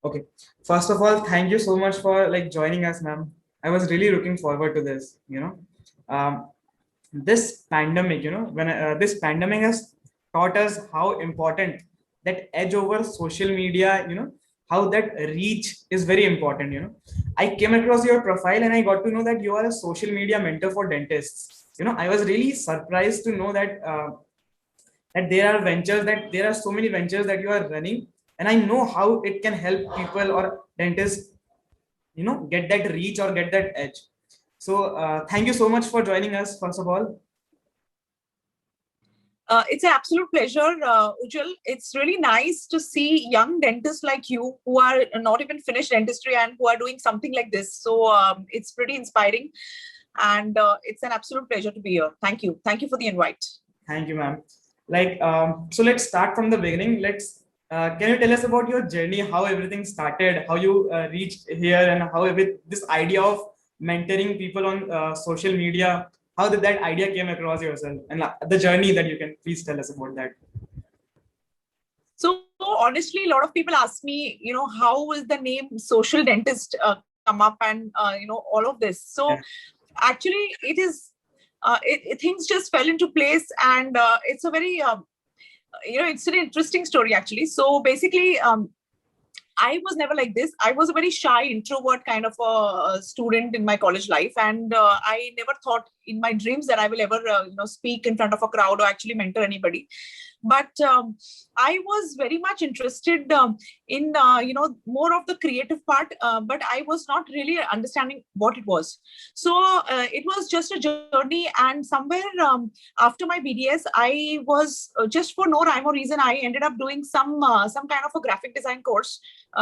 Okay. First of all, thank you so much for like joining us, ma'am. I was really looking forward to this. This pandemic, when this pandemic has taught us how important that edge over social media, how that reach is very important. I came across your profile and I got to know that you are a social media mentor for dentists. I was really surprised to know that there are so many ventures that you are running, and I know how it can help people or dentists get that reach or get that edge. So thank you so much for joining us, first of all. It's an absolute pleasure, Ujjwal. It's really nice to see young dentists like you who are not even finished dentistry and who are doing something like this. So it's pretty inspiring. And it's an absolute pleasure to be here. Thank you. Thank you for the invite. Thank you, ma'am. So let's start from the beginning. Can you tell us about your journey, how everything started, how you reached here, and how this idea of mentoring people on social media, how did that idea came across yourself, and the journey that you can please tell us about that. So honestly, a lot of people ask me, how will the name social dentist come up, and all of this. So actually, it is things just fell into place, and it's a very it's an interesting story actually. So basically, I was never like this. I was a very shy introvert kind of a student in my college life, and I never thought in my dreams that I will ever speak in front of a crowd or actually mentor anybody. But I was very much interested in more of the creative part, but I was not really understanding what it was. So it was just a journey, and somewhere after my BDS, I was just for no rhyme or reason, I ended up doing some kind of a graphic design course,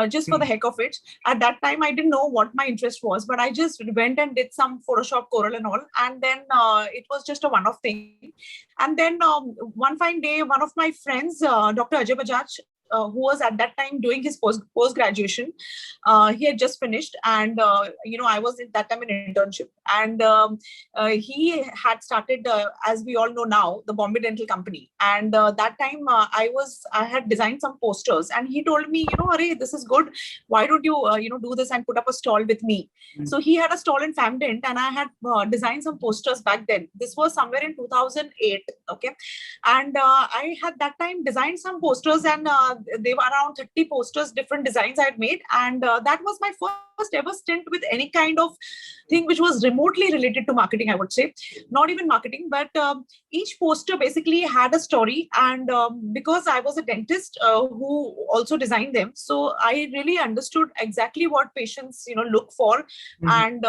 just for the heck of it. At that time, I didn't know what my interest was, but I just went and did some Photoshop, Corel, and all, and then it was just a one-off thing. And then one fine day, one of my friends, Dr. Ajay Bajaj, who was at that time doing his post graduation, he had just finished, and I was at that time in internship, and he had started, as we all know now, the Bombay Dental Company. And that time, I had designed some posters, and he told me, Arey, this is good. Why don't you do this and put up a stall with me? So he had a stall in Famdent, and I had designed some posters back then. This was somewhere in 2008. Okay. And I had that time designed some posters, and they were around 30 posters, different designs I had made. And that was my first ever stint with any kind of thing which was remotely related to marketing, I would say. Not even marketing, but each poster basically had a story. And because I was a dentist who also designed them, so I really understood exactly what patients look for. And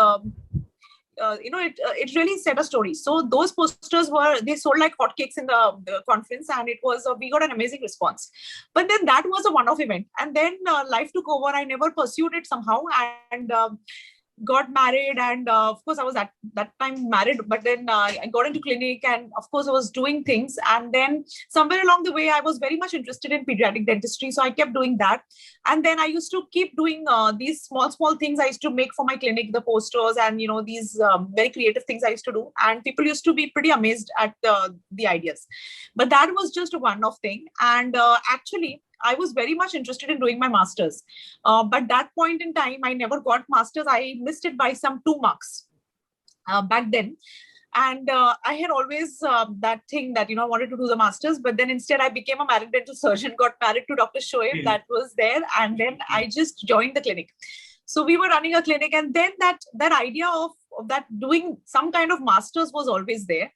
it really set a story. So those posters they sold like hotcakes in the conference, and it was we got an amazing response. But then that was a one-off event, and then life took over. I never pursued it somehow, and got married, and of course I was at that time married, but then I got into clinic, and of course I was doing things. And then somewhere along the way, I was very much interested in pediatric dentistry, so I kept doing that. And then I used to keep doing these small things I used to make for my clinic, the posters, and these very creative things I used to do, and people used to be pretty amazed at the ideas. But that was just a one-off thing. And actually, I was very much interested in doing my master's. But that point in time, I never got master's. I missed it by some 2 marks back then. And I had always that thing that, I wanted to do the master's, but then instead I became a married dental surgeon, got married to Dr. Shoaib, that was there. And then I just joined the clinic. So we were running a clinic, and then that idea of that doing some kind of master's was always there.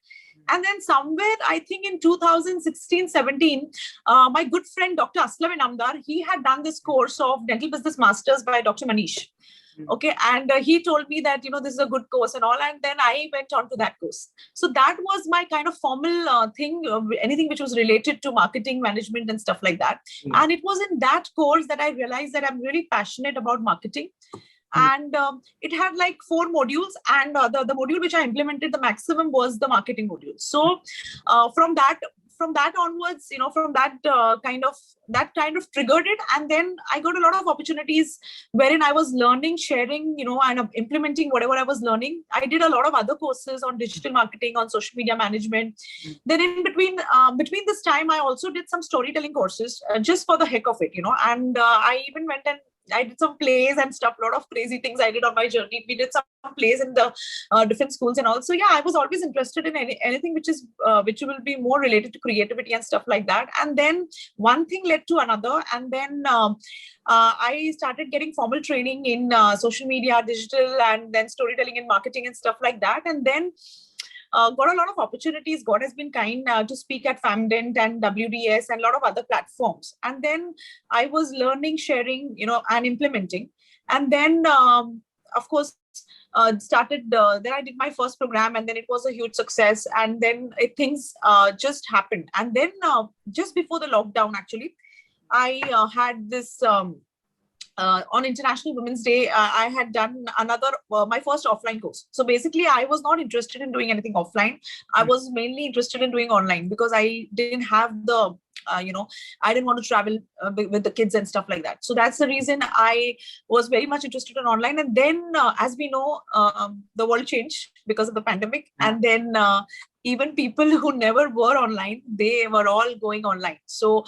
And then somewhere, I think in 2016-17, my good friend, Dr. Aslam Inamdar, he had done this course of Dental Business Masters by Dr. Manish. Okay. And he told me that, this is a good course and all. And then I went on to that course. So that was my kind of formal thing, anything which was related to marketing, management, and stuff like that. And it was in that course that I realized that I'm really passionate about marketing. And it had like 4 modules, and the module which I implemented the maximum was the marketing module. So from that onwards, from that kind of triggered it. And then I got a lot of opportunities wherein I was learning, sharing, and implementing whatever I was learning. I did a lot of other courses on digital marketing, on social media management. Then in between this time, I also did some storytelling courses just for the heck of it, and I even went and I did some plays and stuff, a lot of crazy things I did on my journey. We did some plays in the different schools and also, yeah, I was always interested in anything which will be more related to creativity and stuff like that. And then one thing led to another. And then I started getting formal training in social media, digital, and then storytelling and marketing and stuff like that. And then got a lot of opportunities. God has been kind to speak at FAMDENT and WDS and a lot of other platforms. And then I was learning, sharing, and implementing. And then, of course, started, then I did my first program and then it was a huge success. And then things just happened. And then just before the lockdown, actually, I had this... on International Women's Day, I had done my first offline course. So basically, I was not interested in doing anything offline. I was mainly interested in doing online because I didn't have the, I didn't want to travel with the kids and stuff like that. So that's the reason I was very much interested in online. And then, as we know, the world changed because of the pandemic. And then even people who never were online, they were all going online. So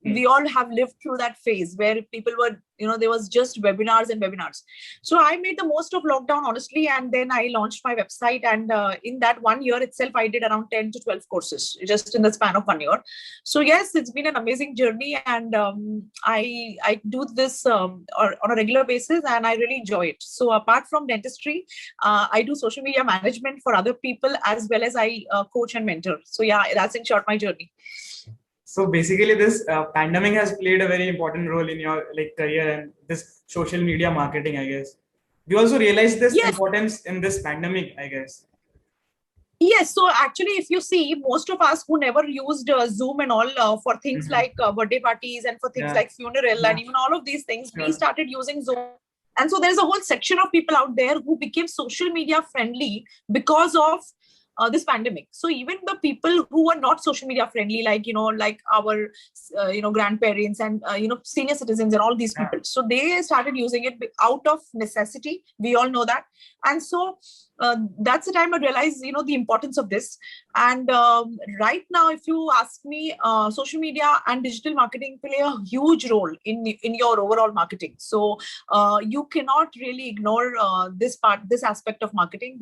we all have lived through that phase where people were, there was just webinars and webinars. So I made the most of lockdown, honestly. And then I launched my website. And in that 1 year itself, I did around 10 to 12 courses just in the span of 1 year. So yes, it's been an amazing journey. And I do this on a regular basis and I really enjoy it. So apart from dentistry, I do social media management for other people as well as I coach and mentor. So yeah, that's in short my journey. So basically, this pandemic has played a very important role in your career and this social media marketing, I guess. You also realized this importance in this pandemic, I guess. Yes. So actually, if you see, most of us who never used Zoom and all for things like birthday parties and for things like funeral and even all of these things, we started using Zoom. And so there's a whole section of people out there who became social media friendly because of this pandemic. So even the people who were not social media friendly, like our grandparents and senior citizens and all these people, so they started using it out of necessity. We all know that. And so that's the time I realized the importance of this. And right now, if you ask me, social media and digital marketing play a huge role in your overall marketing. So you cannot really ignore this aspect of marketing,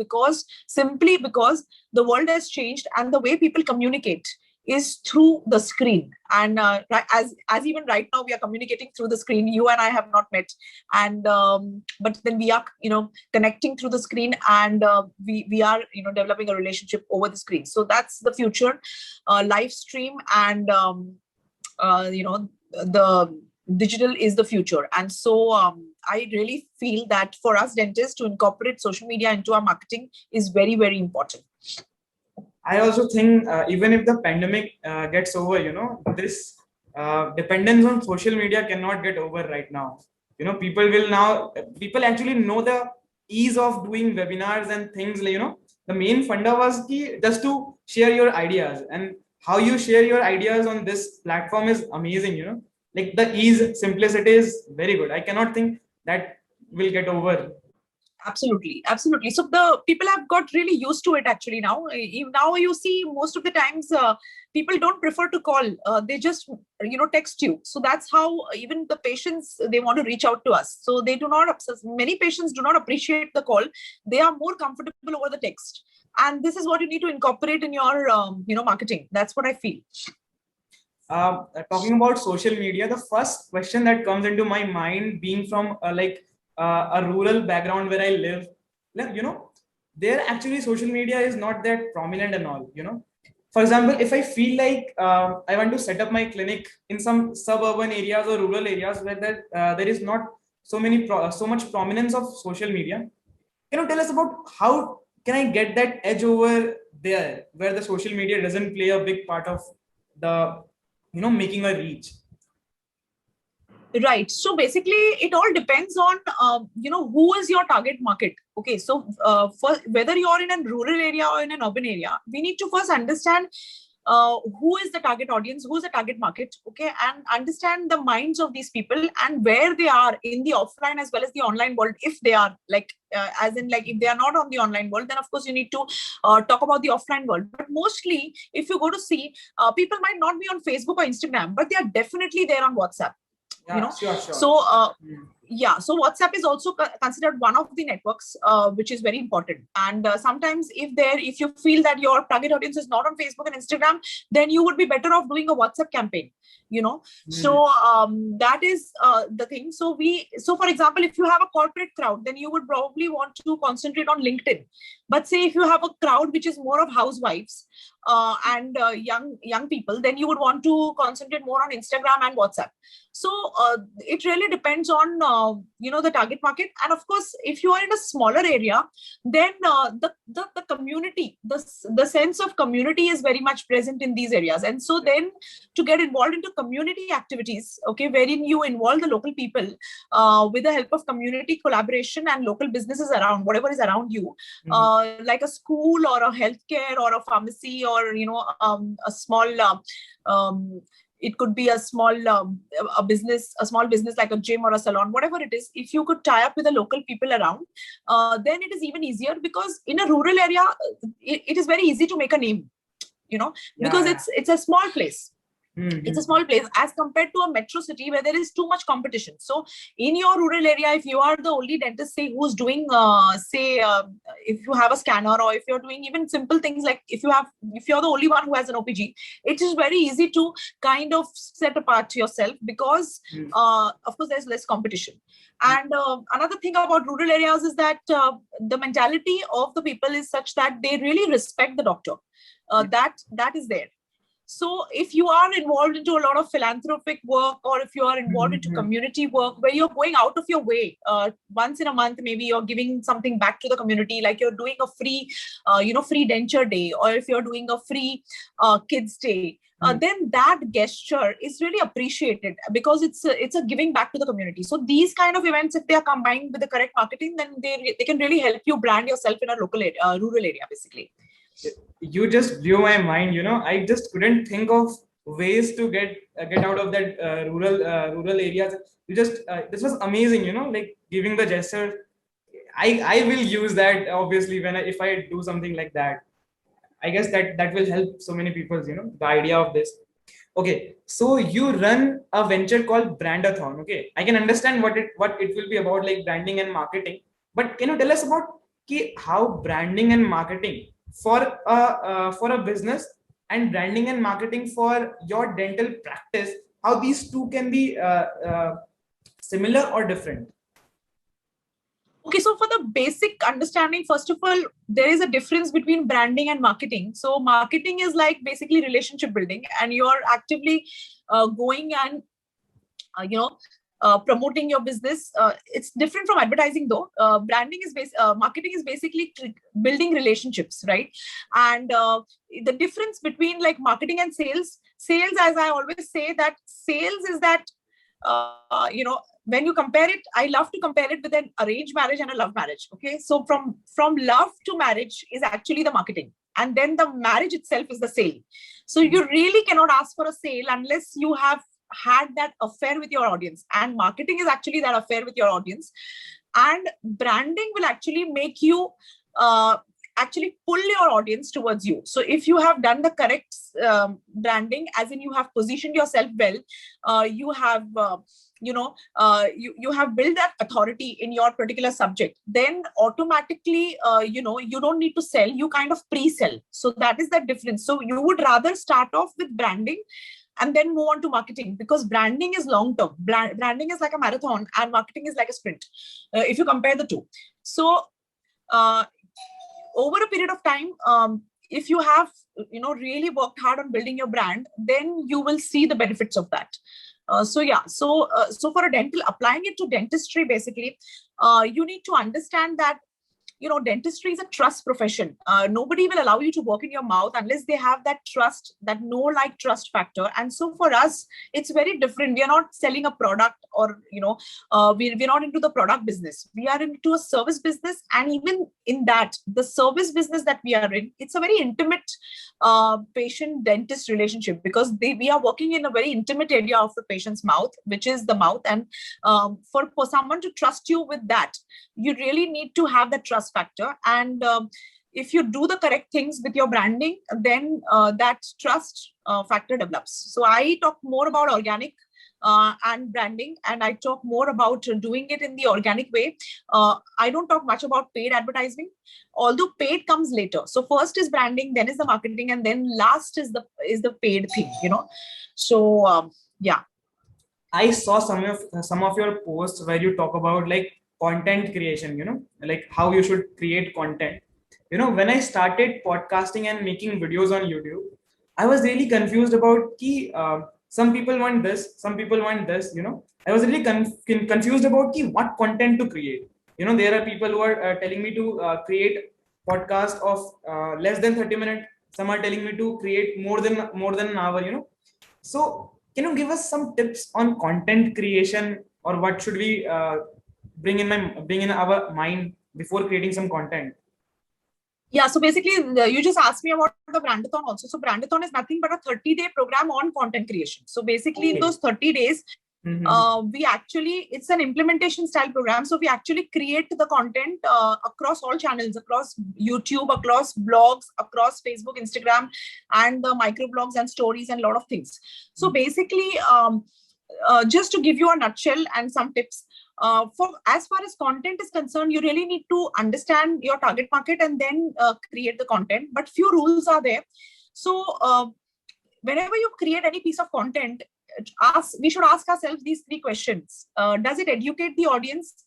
simply because the world has changed and the way people communicate is through the screen. And as even right now we are communicating through the screen. You and I have not met, and but then we are connecting through the screen, and we are developing a relationship over the screen. So that's the future. Live stream and the digital is the future. And so I really feel that for us dentists to incorporate social media into our marketing is very, very important. I also think even if the pandemic gets over, this dependence on social media cannot get over right now. People actually know the ease of doing webinars and things. The main funda was just to share your ideas, and how you share your ideas on this platform is amazing. Like the ease, simplicity is very good. I cannot think that will get over. Absolutely. So the people have got really used to it actually now. Now you see most of the times people don't prefer to call. They just, text you. So that's how even the patients, they want to reach out to us. So they do not, many patients do not appreciate the call. They are more comfortable over the text. And this is what you need to incorporate in your, marketing. That's what I feel. Talking about social media, the first question that comes into my mind, being from a rural background where I live, there actually social media is not that prominent and all. For example, if I feel like I want to set up my clinic in some suburban areas or rural areas where there is not so much prominence of social media, can you tell us about how can I get that edge over there where the social media doesn't play a big part of the making a reach? Right. So basically, it all depends on, who is your target market. Okay. So for whether you're in a rural area or in an urban area, we need to first understand who is the target audience, who is the target market. Okay. And understand the minds of these people and where they are in the offline as well as the online world. If they are if they are not on the online world, then of course you need to talk about the offline world. But mostly, if you go to see, people might not be on Facebook or Instagram, but they are definitely there on WhatsApp. Yeah, sure, sure. So yeah, so WhatsApp is also considered one of the networks which is very important. And sometimes if you feel that your target audience is not on Facebook and Instagram, then you would be better off doing a WhatsApp campaign, so that is the thing. So for example, if you have a corporate crowd, then you would probably want to concentrate on LinkedIn. But say if you have a crowd which is more of housewives and young people, then you would want to concentrate more on Instagram and WhatsApp. So it really depends on the target market. And of course, if you are in a smaller area, then the community, the sense of community is very much present in these areas. And so then to get involved into community activities, okay, wherein you involve the local people with the help of community collaboration and local businesses around, whatever is around you, like a school or a healthcare or a pharmacy or a small it could be a small small business like a gym or a salon, whatever it is. If you could tie up with the local people around, then it is even easier, because in a rural area, it is very easy to make a name, because it's a small place. It's a small place as compared to a metro city where there is too much competition. So in your rural area, if you are the only dentist, say, who's doing, if you have a scanner, or if you're doing even simple things like if you're the only one who has an OPG, it is very easy to kind of set apart yourself, because of course there's less competition. And another thing about rural areas is that the mentality of the people is such that they really respect the doctor. That is there. So if you are involved into a lot of philanthropic work, or if you are involved into community work where you're going out of your way, once in a month, maybe you're giving something back to the community, like you're doing a free, free denture day, or if you're doing a free kids day, then that gesture is really appreciated, because it's a giving back to the community. So these kind of events, if they are combined with the correct marketing, then they can really help you brand yourself in a local area, rural area, basically. You just blew my mind. I just couldn't think of ways to get out of that rural areas. This was amazing. Like giving the gesture. I will use that obviously if I do something like that. I guess that will help so many people. The idea of this. Okay, so you run a venture called Brandathon. Okay, I can understand what it will be about, like branding and marketing. But can you tell us about how branding and marketing for a business and branding and marketing for your dental practice, how these two can be similar or different? Okay, so for the basic understanding, first of all, there is a difference between branding and marketing. So marketing is like basically relationship building, and you're actively going and promoting your business. It's different from advertising, though. Marketing is basically building relationships, right? And the difference between like marketing and sales, as I always say, that sales is that when you compare it, I love to compare it with an arranged marriage and a love marriage. Okay, so from love to marriage is actually the marketing, and then the marriage itself is the sale. So you really cannot ask for a sale unless you have had that affair with your audience, and marketing is actually that affair with your audience. And branding will actually make you actually pull your audience towards you. So if you have done the correct branding, as in you have positioned yourself well, you have you have built that authority in your particular subject, then automatically you don't need to sell, you kind of pre-sell. So that is the difference. So you would rather start off with branding and then move on to marketing, because branding is long term. Branding is like a marathon and marketing is like a sprint, if you compare the two. So over a period of time, if you have really worked hard on building your brand, then you will see the benefits of that. So for a dental, applying it to dentistry, basically, you need to understand that dentistry is a trust profession. Nobody will allow you to work in your mouth unless they have that trust, that like trust factor. And so for us, it's very different. We are not selling a product, or we're not into the product business. We are into a service business, and even in that, the service business that we are in, it's a very intimate patient-dentist relationship, because we are working in a very intimate area of the patient's mouth, which is the mouth. And for someone to trust you with that, you really need to have that trust factor. And if you do the correct things with your branding, then that trust factor develops. So I talk more about organic and branding, and I talk more about doing it in the organic way. I don't talk much about paid advertising, although paid comes later. So first is branding, then is the marketing, and then last is the paid thing, So yeah. I saw some of your posts where you talk about like content creation, like how you should create content. When I started podcasting and making videos on YouTube, I was really confused about key. Some people want this, some people want this. I was really confused about key what content to create. There are people who are telling me to create podcast of less than 30 minutes. Some are telling me to create more than an hour. So, can you give us some tips on content creation, or what should we bring in our mind before creating some content? Yeah, so basically, you just asked me about the Brandathon also. So Brandathon is nothing but a 30-day program on content creation. So basically, in those 30 days, it's an implementation style program. So we actually create the content across all channels, across YouTube, across blogs, across Facebook, Instagram, and the microblogs and stories and a lot of things. So basically, just to give you a nutshell and some tips, for as far as content is concerned, you really need to understand your target market and then create the content. But few rules are there. So whenever you create any piece of content, we should ask ourselves these three questions. Does it educate the audience?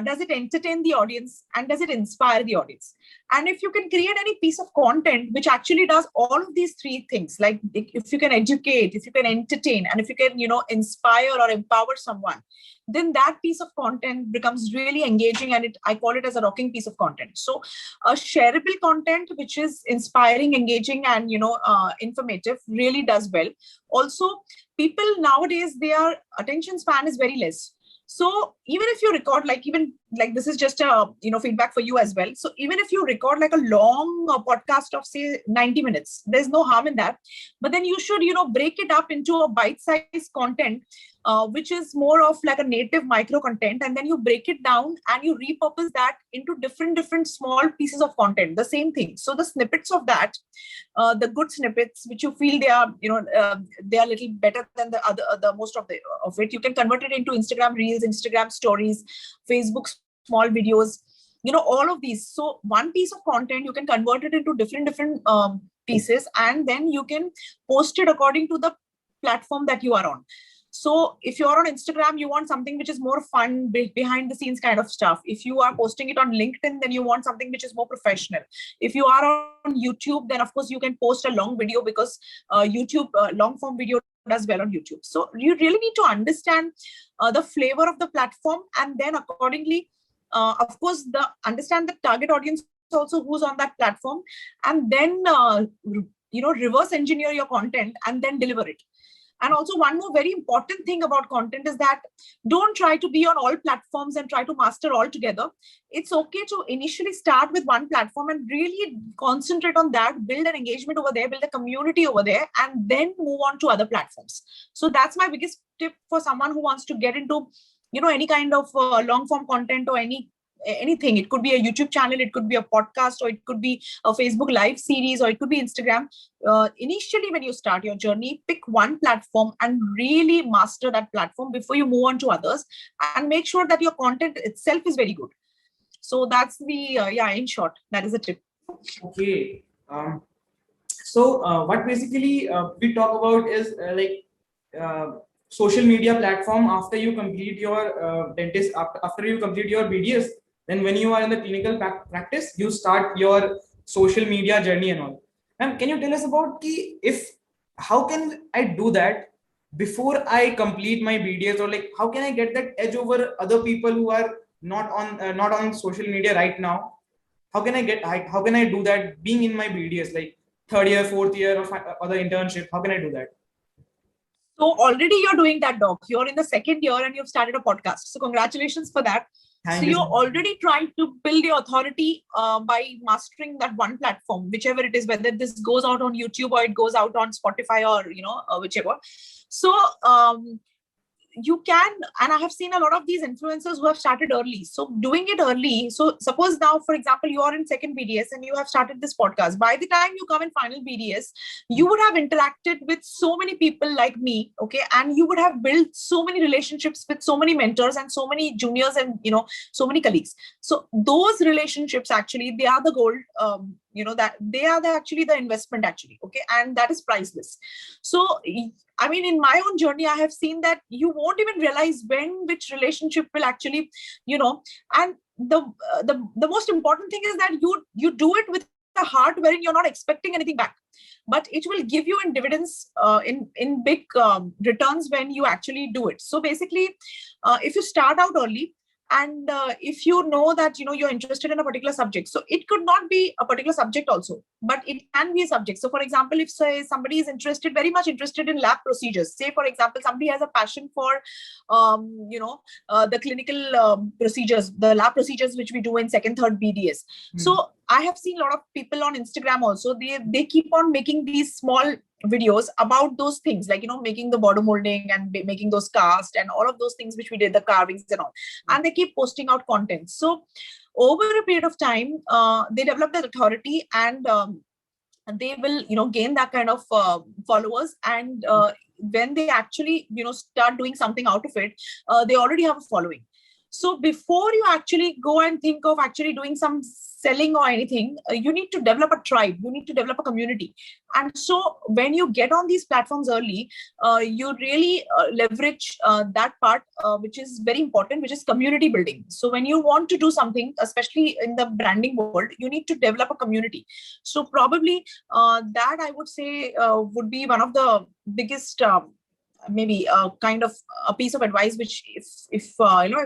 Does it entertain the audience? And does it inspire the audience? And if you can create any piece of content which actually does all of these three things, like if you can educate, if you can entertain, and if you can, inspire or empower someone, then that piece of content becomes really engaging, and I call it as a rocking piece of content. So a shareable content which is inspiring, engaging, and informative really does well. Also, people nowadays, their attention span is very less. So even if you record, even this is just a feedback for you as well. So even if you record like a long podcast of say 90 minutes, there's no harm in that. But then you should break it up into a bite-sized content, which is more of like a native micro content, and then you break it down and you repurpose that into different small pieces of content. The same thing. So the snippets of that, the good snippets which you feel they are they are a little better than the most of it, you can convert it into Instagram Reels, Instagram Stories, Facebook small videos, all of these. So one piece of content, you can convert it into different pieces, and then you can post it according to the platform that you are on. So if you're on Instagram, you want something which is more fun, behind the scenes kind of stuff. If you are posting it on LinkedIn, then you want something which is more professional. If you are on YouTube, then of course you can post a long video, because YouTube long form video does well on YouTube. So you really need to understand the flavor of the platform, and then accordingly, of course, understand the target audience also who's on that platform, and then reverse engineer your content and then deliver it. And also, one more very important thing about content is that don't try to be on all platforms and try to master all together. It's okay to initially start with one platform and really concentrate on that, build an engagement over there, build a community over there, and then move on to other platforms. So that's my biggest tip for someone who wants to get into, any kind of long form content or anything. It could be a YouTube channel, it could be a podcast, or it could be a Facebook live series, or it could be Instagram. Initially, when you start your journey, pick one platform and really master that platform before you move on to others, and make sure that your content itself is very good. So that's the in short, that is a tip. Okay. So what basically we talk about is social media platform after you complete your dentist, after you complete your BDS. Then when you are in the clinical practice, you start your social media journey and all. And can you tell us about how can I do that before I complete my BDS, or like how can I get that edge over other people who are not on social media right now? How can I do that being in my BDS, like third year, fourth year of other internship? How can I do that? So already you're doing that, Doc. You're in the second year and you've started a podcast. So congratulations for that. So you're already trying to build your authority by mastering that one platform, whichever it is, whether this goes out on YouTube or it goes out on Spotify or, whichever. So you can, and I have seen a lot of these influencers who have started early. So doing it early. So suppose now, for example, you are in second BDS and you have started this podcast. By the time you come in final BDS, you would have interacted with so many people like me, okay, and you would have built so many relationships with so many mentors and so many juniors and so many colleagues. So those relationships actually, they are the gold. That they are actually the investment actually, okay, and that is priceless. So I mean, in my own journey, I have seen that you won't even realize which relationship will actually, and the most important thing is that you do it with a heart wherein you're not expecting anything back, but it will give you in dividends, in big returns when you actually do it. So basically, if you start out early, and if you know that you're interested in a particular subject, so it could not be a particular subject also, but it can be a subject. So for example, if say somebody is very much interested in lab procedures, say for example somebody has a passion for the clinical procedures, the lab procedures which we do in second, third BDS. So I have seen a lot of people on Instagram also, they keep on making these small videos about those things, like making the border molding and making those cast and all of those things which we did, the carvings and all, and they keep posting out content. So over a period of time, they develop that authority, and they will gain that kind of followers, and when they actually start doing something out of it, they already have a following. So before you actually go and think of actually doing some selling or anything, you need to develop a tribe, you need to develop a community. And so when you get on these platforms early, you really leverage that part, which is very important, which is community building. So when you want to do something, especially in the branding world, you need to develop a community. So probably that I would say would be one of the biggest maybe kind of a piece of advice, which if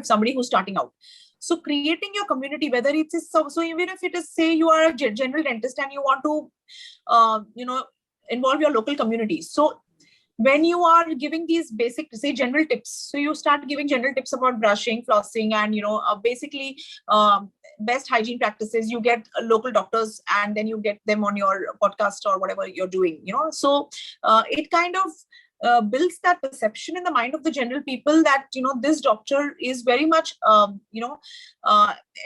somebody who's starting out. So creating your community, whether it is so even if it is, say you are a general dentist and you want to involve your local community. So when you are giving these basic, say, general tips, so you start giving general tips about brushing, flossing, and basically best hygiene practices. You get local doctors, and then you get them on your podcast or whatever you're doing. So it kind of builds that perception in the mind of the general people that this doctor is very much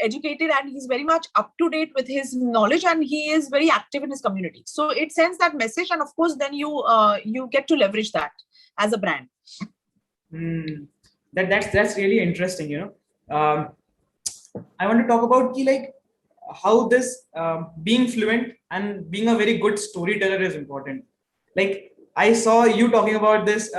educated, and he's very much up to date with his knowledge, and he is very active in his community. So it sends that message, and of course then you get to leverage that as a brand. That's really interesting. I want to talk about how this being fluent and being a very good storyteller is important. Like, I saw you talking about this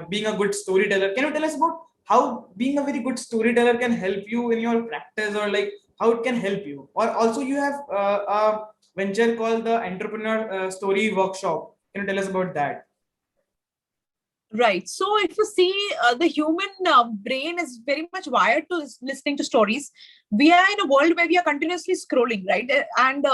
being a good storyteller. Can you tell us about how being a very good storyteller can help you in your practice, or like how it can help you? Or also you have a venture called the Entrepreneur Story Workshop. Can you tell us about that? Right. So if you see, the human brain is very much wired to listening to stories. We are in a world where we are continuously scrolling, right? And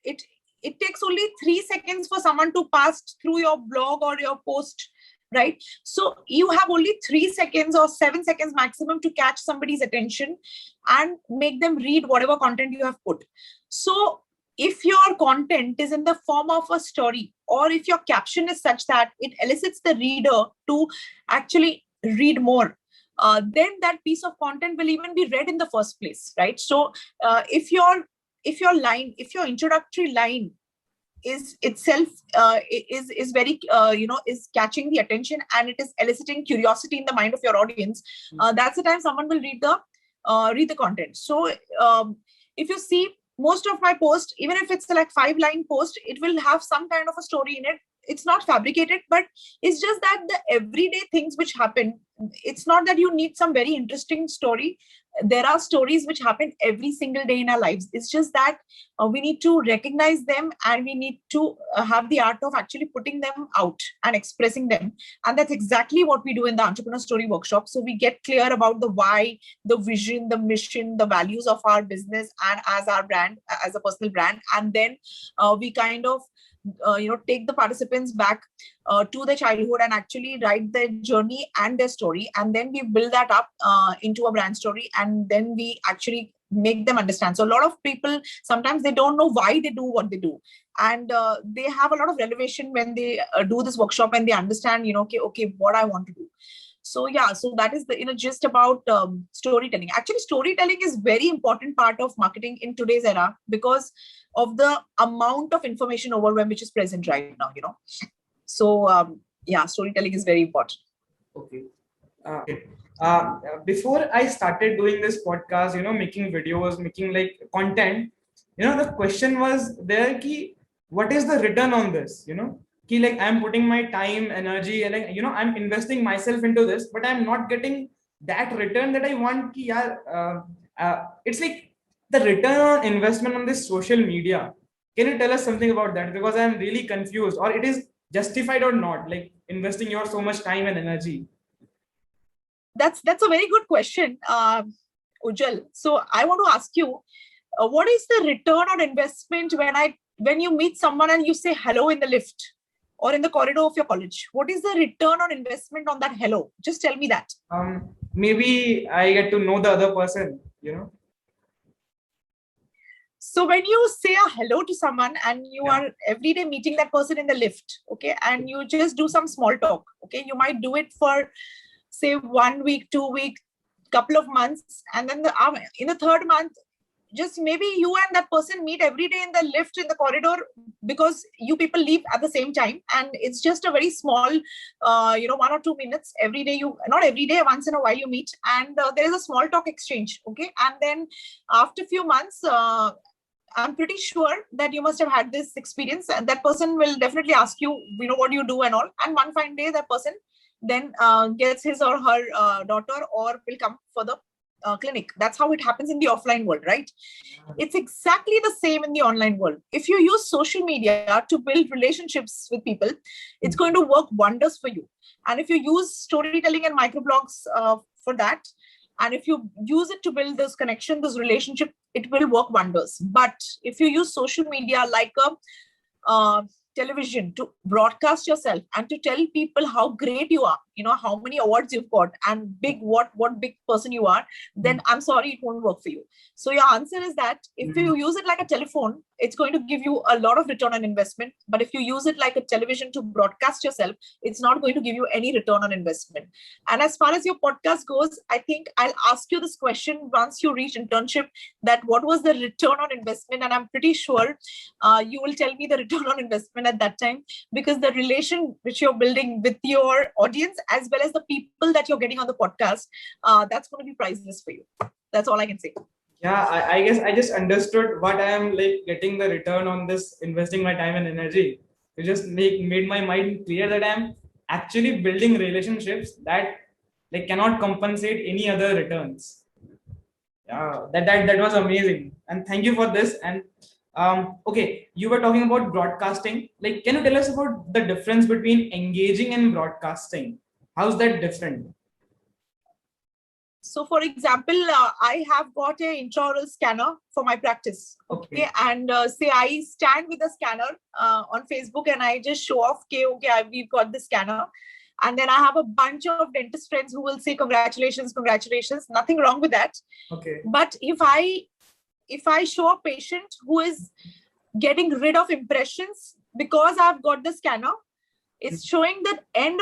it takes only 3 seconds for someone to pass through your blog or your post, right? So you have only 3 seconds or 7 seconds maximum to catch somebody's attention and make them read whatever content you have put. So if your content is in the form of a story, or if your caption is such that it elicits the reader to actually read more, then that piece of content will even be read in the first place, right? So if your introductory line is itself is very is catching the attention, and it is eliciting curiosity in the mind of your audience, that's the time someone will read the content. So if you see most of my posts, even if it's like 5-line post, it will have some kind of a story in it. It's not fabricated, but it's just that the everyday things which happen, it's not that you need some very interesting story. There are stories which happen every single day in our lives. It's just that we need to recognize them, and we need to have the art of actually putting them out and expressing them. And that's exactly what we do in the Entrepreneur Story Workshop. So we get clear about the why, the vision, the mission, the values of our business and as our brand, as a personal brand. And then we kind of take the participants back to their childhood and actually write their journey and their story, and then we build that up into a brand story, and then we actually make them understand. So a lot of people, sometimes they don't know why they do what they do, and they have a lot of revelation when they do this workshop and they understand, okay, what I want to do. So yeah, so that is the gist about storytelling. Actually, storytelling is very important part of marketing in today's era because of the amount of information overwhelm which is present right now. So yeah, storytelling is very important. Okay. Okay. Before I started doing this podcast, making videos, making like content, the question was there ki, what is the return on this? Ki like I'm putting my time, energy, and like, I'm investing myself into this, but I'm not getting that return that I want. Ki, yaar, it's like the return on investment on this social media. Can you tell us something about that? Because I'm really confused, or it is justified or not, like investing your so much time and energy. That's a very good question, Ujjal. So I want to ask you, what is the return on investment when you meet someone and you say hello in the lift or in the corridor of your college? What is the return on investment on that hello? Just tell me that. Maybe I get to know the other person. So when you say a hello to someone and you Yeah. are every day meeting that person in the lift, okay, and you just do some small talk, okay, you might do it for say 1 week, 2 week, couple of months, and then in the third month, just maybe you and that person meet every day in the lift, in the corridor, because you people leave at the same time, and it's just a very small 1 or 2 minutes every day. You not every day, once in a while you meet, and there is a small talk exchange, okay, and then after a few months, I'm pretty sure that you must have had this experience, and that person will definitely ask you, what do you do and all. And one fine day, that person then gets his or her daughter or will come for the clinic. That's how it happens in the offline world, right? It's exactly the same in the online world. If you use social media to build relationships with people, it's going to work wonders for you. And if you use storytelling and microblogs for that, and if you use it to build this connection, this relationship, it will work wonders. But if you use social media like a television to broadcast yourself and to tell people how great you are, how many awards you've got, and what big person you are, then I'm sorry, it won't work for you. So your answer is that if you use it like a telephone, it's going to give you a lot of return on investment. But if you use it like a television to broadcast yourself, it's not going to give you any return on investment. And as far as your podcast goes, I think I'll ask you this question once you reach internship, that what was the return on investment? And I'm pretty sure you will tell me the return on investment at that time, because the relation which you're building with your audience, as well as the people that you're getting on the podcast, that's going to be priceless for you. That's all I can say. Yeah, I guess I just understood what I am like getting the return on this investing my time and energy. It just made my mind clear that I'm actually building relationships that like cannot compensate any other returns. Yeah, that was amazing, and thank you for this. And okay, you were talking about broadcasting. Like, can you tell us about the difference between engaging and broadcasting? How's that different? So, for example, I have got an intraoral scanner for my practice. Okay. And say I stand with a scanner on Facebook and I just show off, okay, we've got the scanner. And then I have a bunch of dentist friends who will say, congratulations, congratulations. Nothing wrong with that. Okay. But if I show a patient who is getting rid of impressions because I've got the scanner, it's showing that end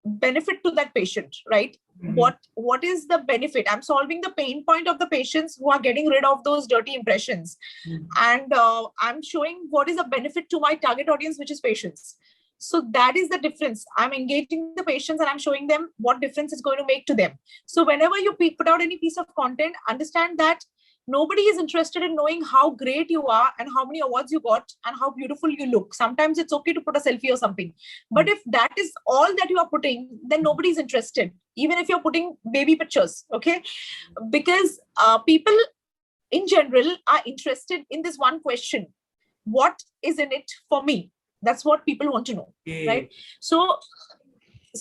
benefit to that patient, right? Mm-hmm. What is the benefit? I'm solving the pain point of the patients who are getting rid of those dirty impressions. Mm-hmm. And I'm showing what is the benefit to my target audience, which is patients. So that is the difference. I'm engaging the patients and I'm showing them what difference it's going to make to them. So whenever you put out any piece of content, understand that nobody is interested in knowing how great you are and how many awards you got and how beautiful you look. Sometimes it's okay to put a selfie or something. But if that is all that you are putting, then nobody is interested. Even if you're putting baby pictures, okay? Because people in general are interested in this one question: what is in it for me? That's what people want to know, right? So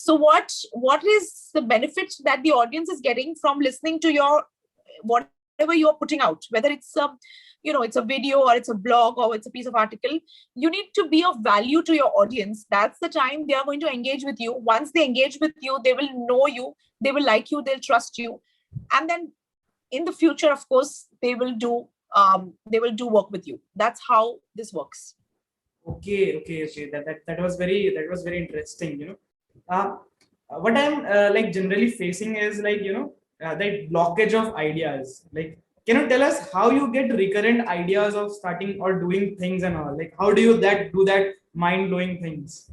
what is the benefit that the audience is getting from listening to your whatever you're putting out, whether it's it's a video or it's a blog or it's a piece of article? You need to be of value to your audience. That's the time they are going to engage with you. Once they engage with you, they will know you, they will like you, they'll trust you, and then in the future, of course, they will do work with you. That's how this works. Okay. That was very interesting. what I'm like generally facing is like, that blockage of ideas. Like, can you tell us how you get recurrent ideas of starting or doing things and all? Like, how do you do that mind blowing things?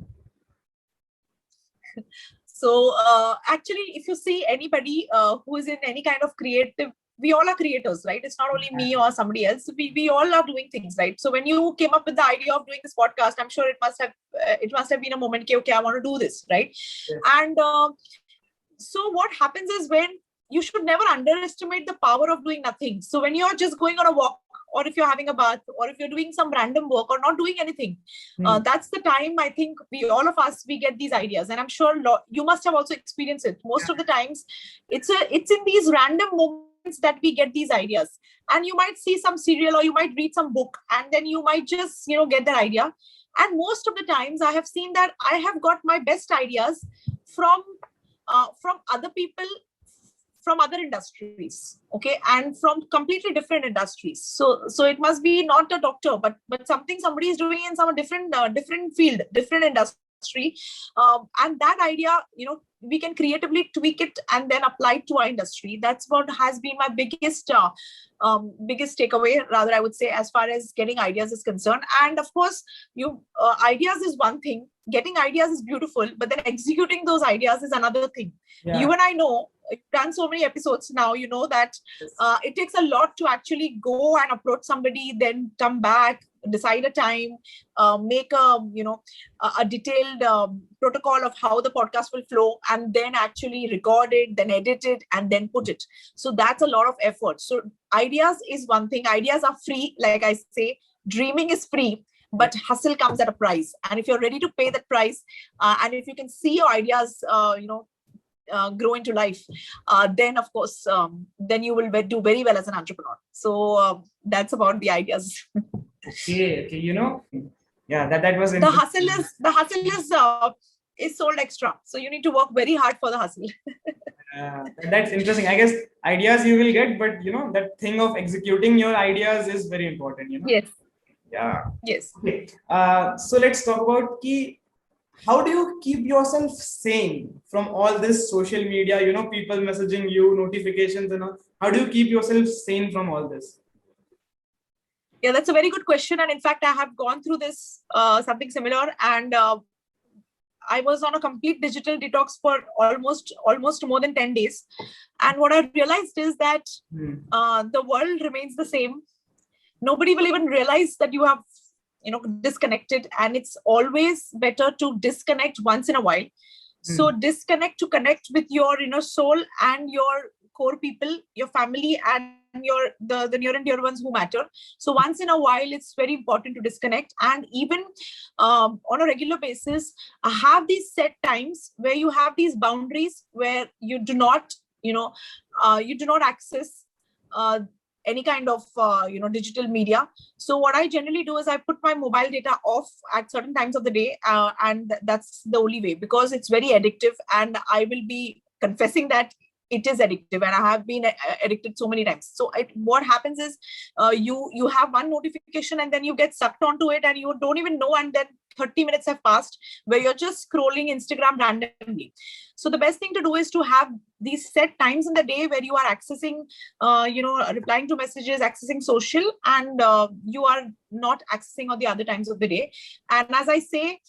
So actually, if you see anybody who is in any kind of creative, we all are creators, right? It's not only me or somebody else. We all are doing things, right? So when you came up with the idea of doing this podcast, I'm sure it must have been a moment, okay, I want to do this, right? Yes. And so what happens is, when you should never underestimate the power of doing nothing. So when you're just going on a walk, or if you're having a bath, or if you're doing some random work or not doing anything, that's the time I think all of us, we get these ideas. And I'm sure you must have also experienced it. Most of the times it's in these random moments that we get these ideas. And you might see some serial, or you might read some book, and then you might just get that idea. And most of the times I have seen that I have got my best ideas from other people, from other industries, okay, and from completely different industries. So it must be not a doctor, but somebody is doing in some different field, different industry, and that idea, we can creatively tweak it and then apply it to our industry. That's what has been my biggest takeaway, rather, I would say, as far as getting ideas is concerned. And of course, ideas is one thing. Getting ideas is beautiful, but then executing those ideas is another thing. Yeah. You and I know, you've done so many episodes now, you know that it takes a lot to actually go and approach somebody, then come back, decide a time, make a detailed protocol of how the podcast will flow, and then actually record it, then edit it, and then put it. So that's a lot of effort. So ideas is one thing. Ideas are free, like I say. Dreaming is free, but hustle comes at a price. And if you're ready to pay that price, and if you can see your ideas grow into life, then of course, then you will do very well as an entrepreneur. So that's about the ideas. Okay, yeah, that was the hustle is sold extra, so you need to work very hard for the hustle. That's interesting. I guess ideas you will get, but that thing of executing your ideas is very important. Yes. Yeah. Yes. Okay. So let's talk about how do you keep yourself sane from all this social media? People messaging you, notifications, and all. How do you keep yourself sane from all this? Yeah, that's a very good question. And in fact, I have gone through this, something similar. And I was on a complete digital detox for almost more than 10 days. And what I realized is that the world remains the same. Nobody will even realize that you have, disconnected. And it's always better to disconnect once in a while. So disconnect to connect with your inner soul and your core people, your family, and the near and dear ones who matter. So once in a while, it's very important to disconnect. And even on a regular basis, have these set times where you have these boundaries, where you do not access any kind of digital media. So what I generally do is I put my mobile data off at certain times of the day, and that's the only way, because it's very addictive. And I will be confessing that it is addictive, and I have been addicted so many times. So what happens is, you have one notification, and then you get sucked onto it, and you don't even know, and then 30 minutes have passed where you're just scrolling Instagram randomly. So the best thing to do is to have these set times in the day where you are accessing, replying to messages, accessing social, and you are not accessing on the other times of the day. And as I say,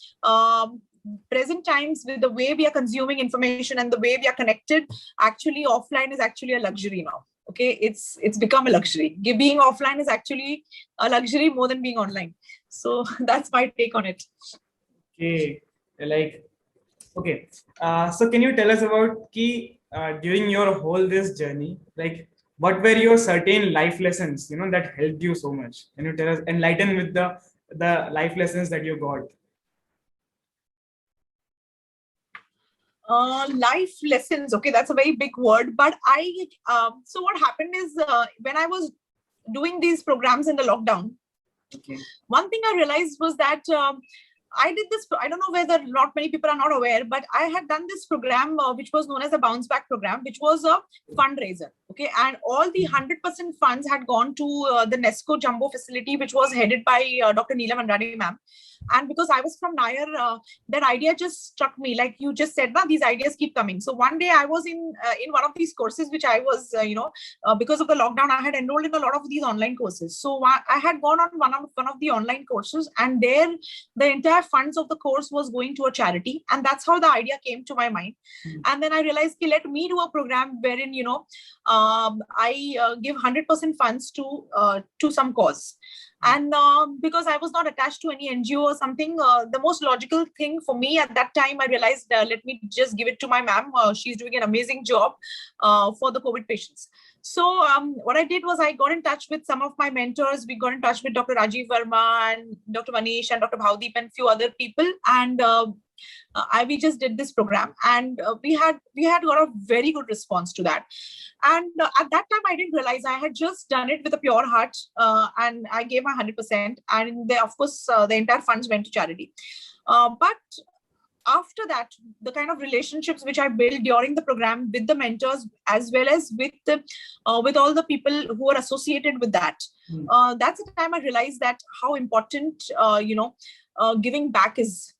present times, with the way we are consuming information and the way we are connected, actually offline is actually a luxury now. Okay, it's become a luxury. Being offline is actually a luxury more than being online. So that's my take on it. Okay, okay. So can you tell us about during your whole this journey, what were your certain life lessons, that helped you so much? Can you tell us, enlighten with the life lessons that you got? Life lessons. Okay, that's a very big word. But so what happened is, when I was doing these programs in the lockdown, one thing I realized was that I did this. I don't know whether not many people are not aware, but I had done this program, which was known as a Bounce Back program, which was a fundraiser. Okay, and all the 100% funds had gone to the NESCO Jumbo facility, which was headed by Dr. Neelam Andani ma'am. And because I was from Nair, that idea just struck me. Like you just said, na, these ideas keep coming. So one day I was in one of these courses, which I was, because of the lockdown, I had enrolled in a lot of these online courses. So I had gone on one of the online courses, and there the entire funds of the course was going to a charity. And that's how the idea came to my mind. And then I realized, let me do a program wherein, I give 100% funds to some cause. And because I was not attached to any NGO or something, the most logical thing for me at that time, I realized, let me just give it to my ma'am. She's doing an amazing job for the COVID patients. So what I did was I got in touch with some of my mentors. We got in touch with Dr. Rajiv Verma and Dr. Manish and Dr. Bhavdeep and few other people. And we just did this program, and we had got a very good response to that. And at that time, I didn't realize I had just done it with a pure heart, and I gave my 100%. And of course, the entire funds went to charity. But after that, the kind of relationships which I built during the program with the mentors, as well as with all the people who are associated with that, that's the time I realized that how important giving back is.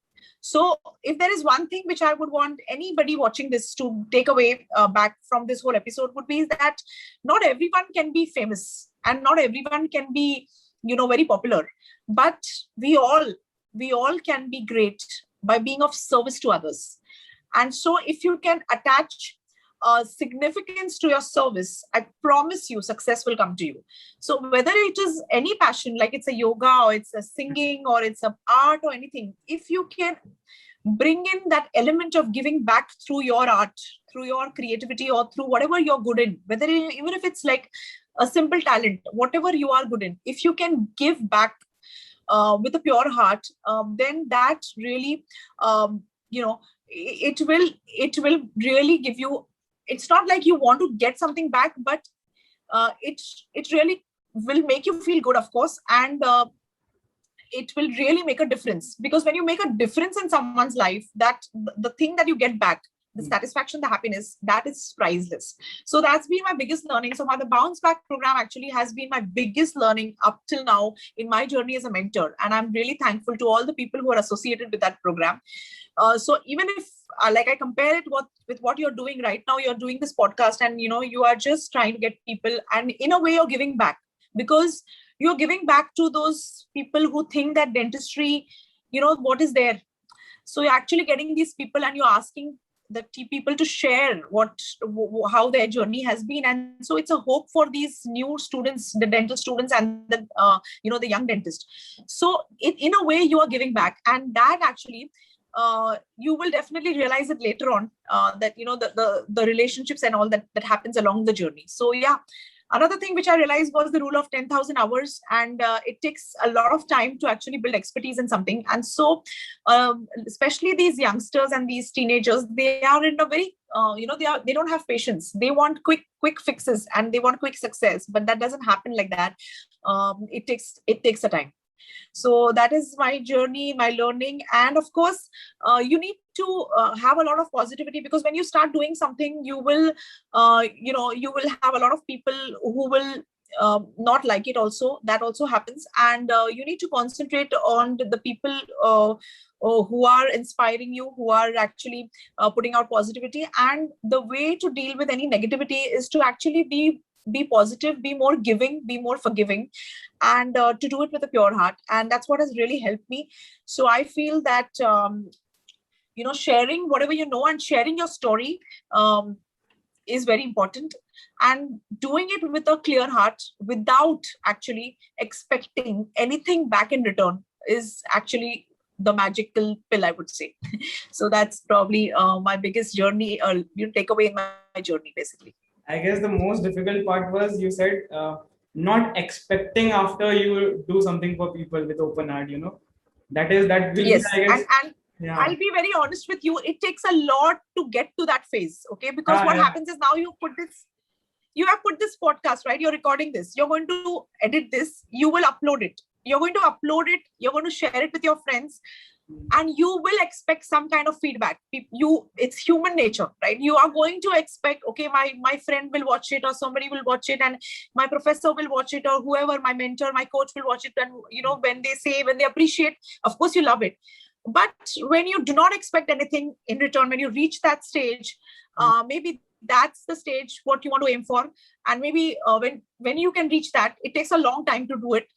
So if there is one thing which I would want anybody watching this to take away back from this whole episode, would be that not everyone can be famous and not everyone can be, very popular, but we all can be great by being of service to others. And so if you can attach significance to your service, I promise you success will come to you. So whether it is any passion, like it's a yoga or it's a singing or it's a art or anything, if you can bring in that element of giving back through your art, through your creativity, or through whatever you're good in, even if it's like a simple talent, whatever you are good in, if you can give back with a pure heart, then that really, it will really give you. It's not like you want to get something back, but it really will make you feel good, of course, and it will really make a difference. Because when you make a difference in someone's life, that the thing that you get back, the satisfaction, the happiness, that is priceless. So that's been my biggest learning. So the Bounce Back program actually has been my biggest learning up till now in my journey as a mentor. And I'm really thankful to all the people who are associated with that program. So even if like I compare it with what you're doing right now, you're doing this podcast and, you are just trying to get people, and in a way you're giving back, because you're giving back to those people who think that dentistry, what is there. So you're actually getting these people and you're asking the people to share how their journey has been. And so it's a hope for these new students, the dental students, and the the young dentist. So in a way you are giving back, and that actually you will definitely realize it later on, that the relationships and all that happens along the journey. So yeah, another thing which I realized was the rule of 10,000 hours, and it takes a lot of time to actually build expertise in something. And so especially these youngsters and these teenagers, they are in a very they don't have patience. They want quick fixes and they want quick success, but that doesn't happen like that. It takes a time. So that is my journey, my learning. And of course, you need to have a lot of positivity, because when you start doing something, you will have a lot of people who will not like it also. That also happens. And you need to concentrate on the people who are inspiring you, who are actually putting out positivity. And the way to deal with any negativity is to actually be positive, be more giving, be more forgiving, and to do it with a pure heart. And that's what has really helped me. So I feel that sharing whatever you know and sharing your story is very important, and doing it with a clear heart without actually expecting anything back in return is actually the magical pill, I would say. So that's probably my biggest journey, takeaway in my journey, basically. I guess the most difficult part was, you said, not expecting after you do something for people with open heart, that will yes. be, I guess, and yeah. I'll be very honest with you. It takes a lot to get to that phase. Okay. Because what happens is, now you have put this podcast, right? You're recording this. You're going to edit this. You will upload it. You're going to upload it. You're going to share it with your friends. and you will expect some kind of feedback. It's human nature, right? You are going to expect, okay, my friend will watch it, or somebody will watch it, and my professor will watch it, or whoever, my mentor, my coach will watch it, and when they appreciate, of course you love it. But when you do not expect anything in return, when you reach that stage, maybe that's the stage what you want to aim for. And maybe when you can reach that, it takes a long time to do it.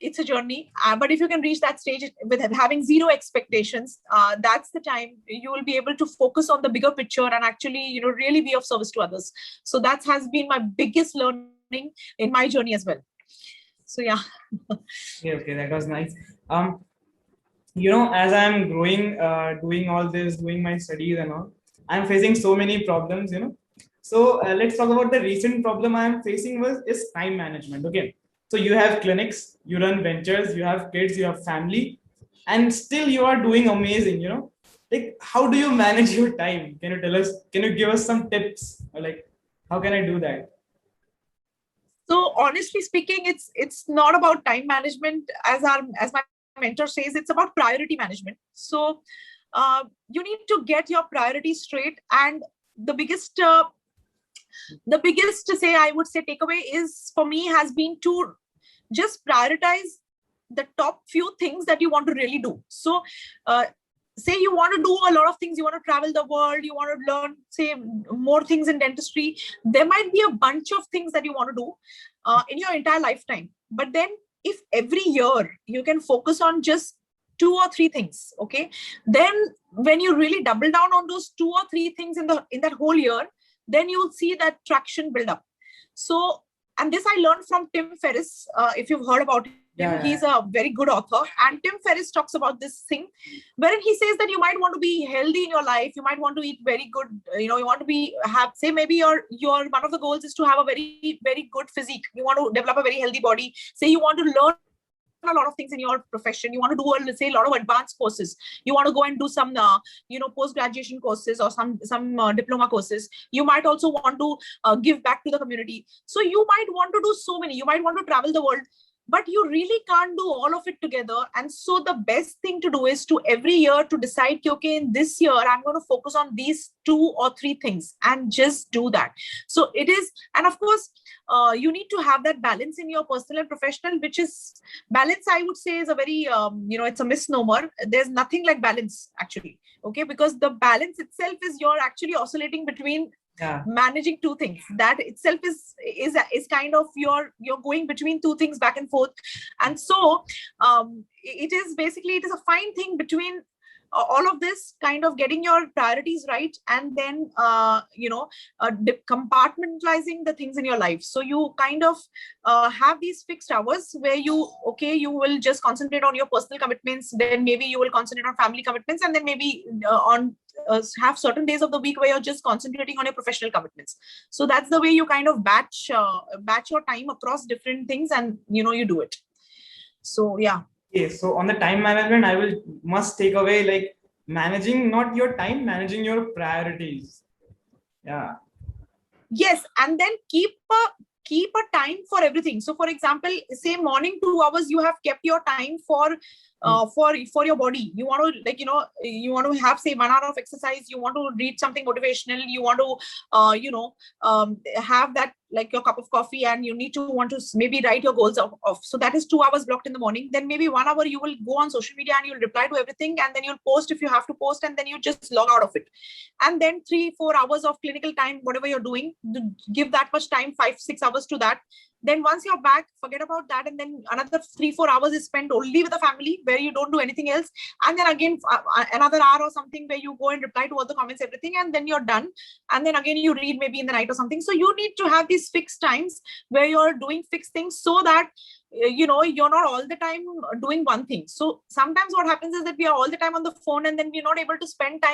It's a journey, but if you can reach that stage with having zero expectations, that's the time you will be able to focus on the bigger picture and actually really be of service to others. So that has been my biggest learning in my journey as well. So yeah. Okay, that was nice. As I'm growing, doing all this, doing my studies and all, I'm facing so many problems. So let's talk about the recent problem I am facing is time management. Okay, so you have clinics, you run ventures, you have kids, you have family, and still you are doing amazing. Like, how do you manage your time? Can you tell us? Can you give us some tips? Or like, how can I do that? So honestly speaking, it's not about time management, as my mentor says, it's about priority management. So you need to get your priorities straight, and the biggest say, I would say, takeaway is for me has been to just prioritize the top few things that you want to really do. So say you want to do a lot of things, you want to travel the world, you want to learn, say, more things in dentistry. There might be a bunch of things that you want to do in your entire lifetime. But then if every year you can focus on just 2 or 3 things, okay, then when you really double down on those 2 or 3 things in that whole year, then you'll see that traction build up. So, and this I learned from Tim Ferriss, if you've heard about him. Yeah. He's a very good author, and Tim Ferriss talks about this thing wherein he says that you might want to be healthy in your life, you might want to eat very good, you want to say maybe your one of the goals is to have a very, very good physique, you want to develop a very healthy body, say you want to learn a lot of things in your profession, you want to do let's say a lot of advanced courses, you want to go and do some post graduation courses or some diploma courses, you might also want to give back to the community. So you might want to do so many, you might want to travel the world, but you really can't do all of it together. And so the best thing to do is to every year to decide, okay, in this year I'm going to focus on these 2 or 3 things and just do that. So it is, and of course you need to have that balance in your personal and professional, which is balance, I would say, is a very it's a misnomer. There's nothing like balance actually, okay, because the balance itself is you're actually oscillating between managing 2 things. That itself is kind of you're going between 2 things back and forth. And so it is a fine thing between all of this, kind of getting your priorities right, and then compartmentalizing the things in your life. So you kind of have these fixed hours where you will just concentrate on your personal commitments, then maybe you will concentrate on family commitments, and then maybe have certain days of the week where you're just concentrating on your professional commitments. So that's the way you kind of batch your time across different things, and you do it. So yeah. Okay, so on the time management, I must take away like managing not your time, managing your priorities. Yeah. Yes, and then keep a time for everything. So, for example, say morning 2 hours, you have kept your time for your body. You want to you want to have, say, 1 hour of exercise. You want to read something motivational. You want to have that, like, your cup of coffee, and you need to want to maybe write your goals off. So that is 2 hours blocked in the morning. Then maybe 1 hour you will go on social media and you'll reply to everything, and then you'll post if you have to post, and then you just log out of it. And then 3-4 hours of clinical time, whatever you're doing, give that much time, 5-6 hours to that. Then once you're back, forget about that. And then another 3-4 hours is spent only with the family, where you don't do anything else. And then again, another hour or something where you go and reply to all the comments, everything. And then you're done. And then again, you read maybe in the night or something. So you need to have these fixed times where you're doing fixed things, so that you're not all the time doing one thing. So sometimes what happens is that we are all the time on the phone, and then we're not able to spend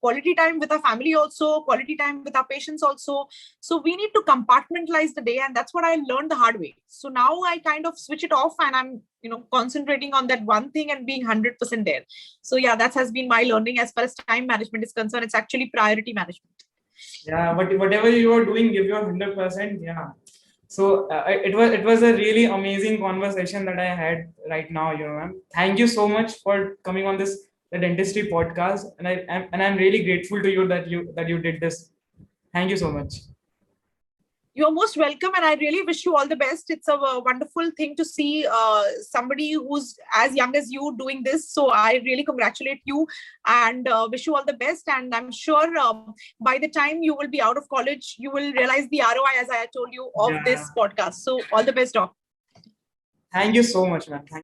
quality time with our family also, quality time with our patients also. So we need to compartmentalize the day, and that's what I learned the hard way. So now I kind of switch it off, and I'm concentrating on that one thing and being 100% there. So yeah, that has been my learning as far as time management is concerned. It's actually priority management. Yeah, but whatever you are doing, give your 100%. Yeah. So it was a really amazing conversation that I had right now, ma'am. Thank you so much for coming on this the dentistry podcast, and I'm really grateful to you that you did this. Thank you so much. You're most welcome, and I really wish you all the best. It's a wonderful thing to see somebody who's as young as you doing this. So I really congratulate you and wish you all the best. And I'm sure by the time you will be out of college, you will realize the ROI, as I told you, of this podcast. So all the best, Doc. Thank you so much, man.